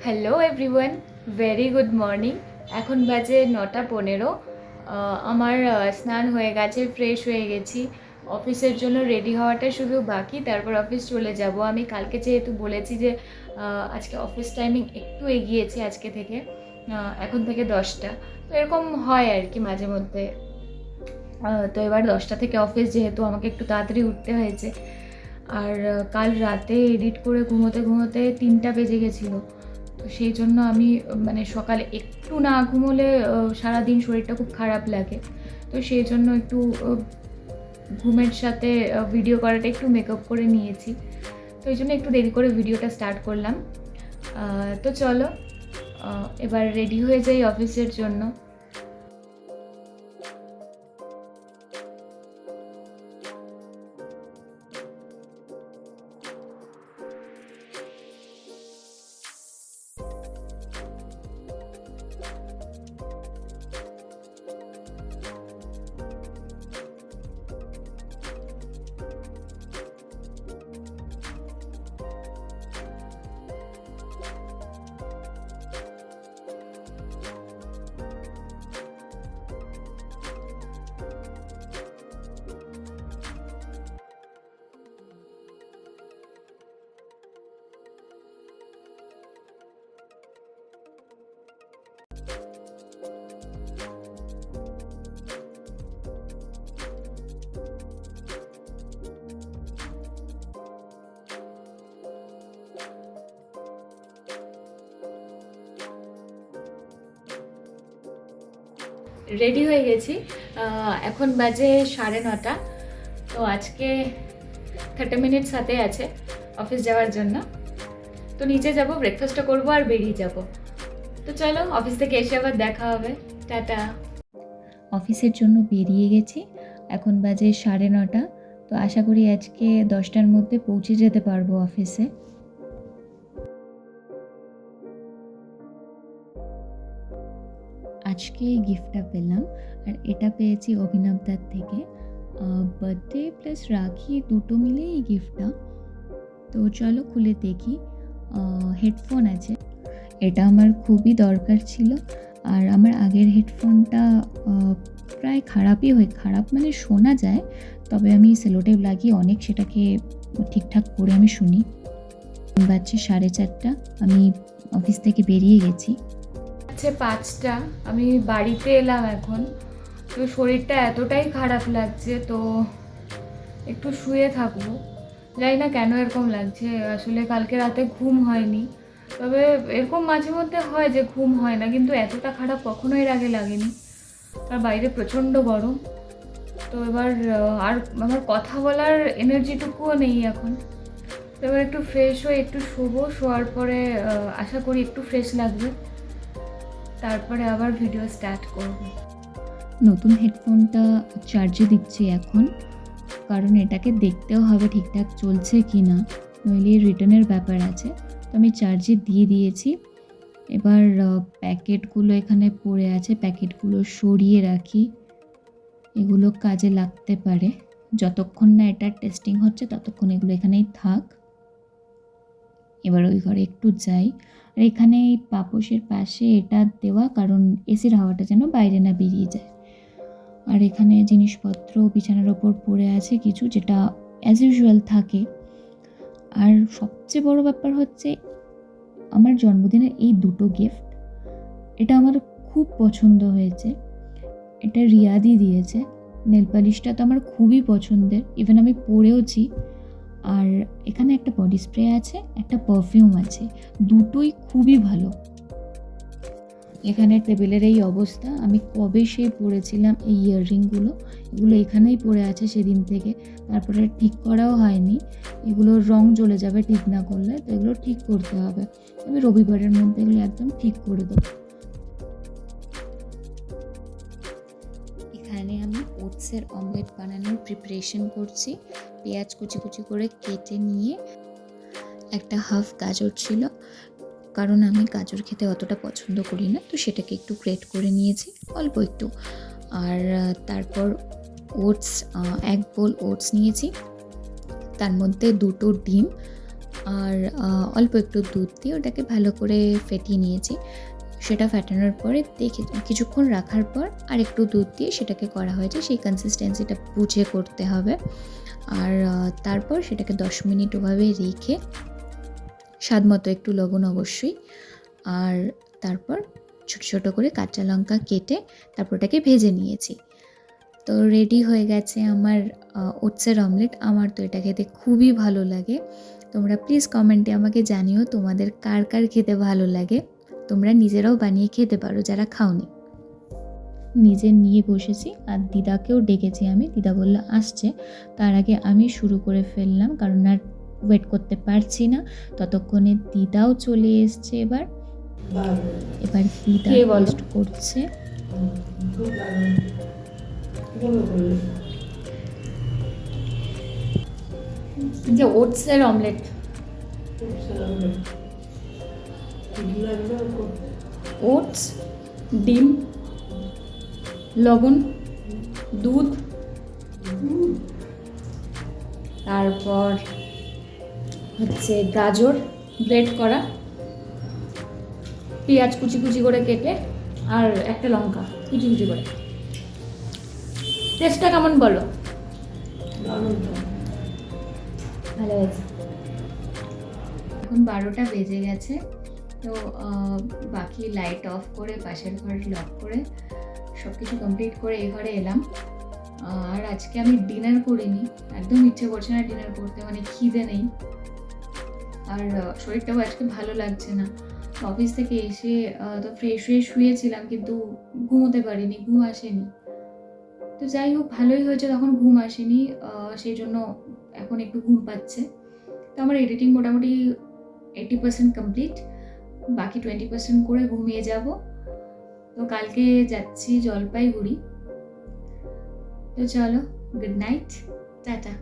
Hello everyone, very good morning. এখন বাজে 9:15। আমার স্নান হয়ে গেছে, ফ্রেশ হয়ে গেছি। অফিসের জন্য রেডি হওয়াটা শুধু বাকি, তারপর অফিস চলে যাব। আমি কালকে যেহেতু বলেছি যে আজকে অফিস টাইমিং একটু এগিয়েছি আজকে থেকে, এখন থেকে 10টা। তো এরকম হয় আর কি মাঝে মধ্যে। তো এবার 10টা থেকে অফিস, যেহেতু আমাকে একটু তাড়াতাড়ি উঠতে হয়েছে। আর কাল রাতে এডিট করে ঘুমোতে ঘুমোতে 3টা বেজে গেছিলো। তো সেই জন্য আমি মানে সকালে একটু না ঘুমোলে সারাদিন শরীরটা খুব খারাপ লাগে। তো সেই জন্য একটু ঘুমের সাথে ভিডিও করাটা একটু মেকআপ করে নিয়েছি। তো এই জন্য একটু দেরি করে ভিডিওটা স্টার্ট করলাম। তো চলো এবার রেডি হয়ে যাই অফিসের জন্য। রেডি হয়ে গেছি, এখন বাজে 9:30। তো আজকে 30 মিনিট সাথে আছে অফিস যাওয়ার জন্য। তো নিচে যাব, ব্রেকফাস্টটা করবো আর বেরিয়ে যাব। তো চলো, অফিস থেকে এসে আবার দেখা হবে। টাটা। অফিসের জন্য বেরিয়ে গেছি, এখন বাজে 9:30। তো আশা করি আজকে 10টার মধ্যে পৌঁছে যেতে পারবো অফিসে। আজকে গিফটটা পেলাম, আর এটা পেয়েছি অভিনবদার থেকে। বার্থডে প্লাস রাখি দুটো মিলেই এই গিফটটা। তো চলো খুলে দেখি। হেডফোন আছে, এটা আমার খুবই দরকার ছিল। আর আমার আগের হেডফোনটা প্রায় খারাপ মানে শোনা যায়, তবে আমি সেলোটেপ লাগিয়ে অনেক সেটাকে ঠিকঠাক করে আমি শুনি। বাজছে 4:30, আমি অফিস থেকে বেরিয়ে গেছি। আচ্ছা 5টা, আমি বাড়িতে এলাম এখন। তো শরীরটা এতটাই খারাপ লাগছে, তো একটু শুয়ে থাকবো। জানি না কেন এরকম লাগছে, আসলে কালকে রাতে ঘুম হয়নি। তবে এরকম মাঝে মধ্যে হয় যে ঘুম হয় না, কিন্তু এতটা খারাপ কখনো এর আগে লাগেনি। আর বাইরে প্রচণ্ড গরম। তো এবার আর আমার কথা বলার এনার্জিটুকুও নেই এখন। তো এবার একটু ফ্রেশ হয়ে একটু শোয়ার পরে আশা করি একটু ফ্রেশ লাগবে, তারপরে আবার ভিডিও স্টার্ট করব। নতুন হেডফোনটা চার্জে দিচ্ছি এখন, কারণ এটাকে দেখতেও হবে ঠিকঠাক চলছে কি না, নইলে রিটার্নের ব্যাপার আছে। তো আমি চার্জে দিয়ে দিয়েছি। এবার প্যাকেটগুলো এখানে পড়ে আছে, প্যাকেটগুলো সরিয়ে রাখি, এগুলো কাজে লাগতে পারে। যতক্ষণ না এটা টেস্টিং হচ্ছে ততক্ষণ এগুলো এখানেই থাক। এবার ওই ঘরে একটু যাই। আর এখানে এই পাপোশের পাশে এটা দেওয়া, কারণ এসির হাওয়াটা যেন বাইরে না বেরিয়ে যায়। আর এখানে জিনিসপত্র বিছানার ওপর পড়ে আছে কিছু, যেটা অ্যাজ ইউজুয়াল থাকে। আর সবচেয়ে বড় ব্যাপার হচ্ছে আমার জন্মদিনের এই দুটো গিফট, এটা আমার খুব পছন্দ হয়েছে। এটা রিয়াদি দিয়েছে। নেল পালিশটা তো আমার খুবই পছন্দের, ইভেন আমি পরেওছি। আর এখানে একটা বডি স্প্রে আছে, একটা পারফিউম আছে, দুটোই খুবই ভালো। এখানে টেবিলের এই অবস্থা, আমি কবে সে পরেছিলাম এই ইয়াররিংগুলো, এগুলো এখানেই পড়ে আছে সেদিন থেকে। তারপরে ঠিক করাও হয়নি, এগুলোর রং চলে যাবে ঠিক না করলে, তো এগুলো ঠিক করতে হবে। আমি রবিবারের মধ্যে এগুলো একদম ঠিক করে দেবো। এখানে আমি ওটসের অমলেট বানানোর প্রিপারেশন করছি। পেঁয়াজ কুচি কুচি করে কেটে নিয়ে, একটা হাফ গাজর ছিল, কারণ আমি গাজর খেতে অতটা পছন্দ করি না, তো সেটাকে একটু গ্রেট করে নিয়েছি অল্প একটু। আর তারপর ওটস, 1 বোল ওটস নিয়েছি, তার মধ্যে 2টো ডিম, আর অল্প একটু দুধ দিয়ে ওটাকে ভালো করে ফেটিয়ে নিয়েছি। সেটা ফেটানোর পরে কিছুক্ষণ রাখার পর আর একটু দুধ দিয়ে সেটাকে করা হয়েছে। সেই কনসিস্টেন্সিটা বুঝে করতে হবে। আর তারপর সেটাকে 10 মিনিট ওভাবে রেখে স্বাদ মতো একটু লবণ অবশ্যই, আর তারপর ছোটো ছোটো করে কাঁচা লঙ্কা কেটে তারপর ওটাকে ভেজে নিয়েছি। তো রেডি হয়ে গেছে আমার ওটসের অমলেট। আমার তো এটা খেতে খুবই ভালো লাগে। তোমরা প্লিজ কমেন্টে আমাকে জানিও তোমাদের কার কার খেতে ভালো লাগে। তোমরা নিজেরাও বানিয়ে খেতে পারো যারা খাওনি। নিজে নিয়ে বসেছি আর দিদাকেও ডেকেছি আমি। দিদা বলল আসছে, তার আগে আমি শুরু করে ফেললাম কারণ আর ওয়েট করতে পারছি না। ততক্ষণে দিদাও চলে এসছে। এবার দিদা টেস্ট করছে। যে ওটসের অমলেট, ওটস, ডিম, লবণ, দুধ, তারপর হচ্ছে গাজর গ্রেট করা, পেঁয়াজ কুচি কুচি করে কেটে, আর একটা লঙ্কা কুচি কুচি করে। টেস্টটা কেমন বলো? ভালো হয়েছে। এখন 12টা বেজে গেছে। তো বাকি লাইট অফ করে পাশের ঘর লক করে সব কিছু কমপ্লিট করে এই ঘরে এলাম। আর আজকে আমি ডিনার করিনি, একদম ইচ্ছে করছে না ডিনার করতে, মানে খিদে নেই। আর শরীরটাও আজকে ভালো লাগছে না। অফিস থেকে এসে তো ফ্রেশ হয়ে শুয়েছিলাম, কিন্তু ঘুমোতে পারিনি, ঘুম আসেনি। তো যাই হোক, ভালোই হয়েছে তখন ঘুম আসেনি, সেই জন্য এখন একটু ঘুম পাচ্ছে। তো আমার এডিটিং মোটামুটি 80% কমপ্লিট, বাকি 20% করে ঘুমিয়ে যাব। তো কালকে যাচ্ছি জলপাইগুড়ি। তো চলো, গুড নাইট, টাটা।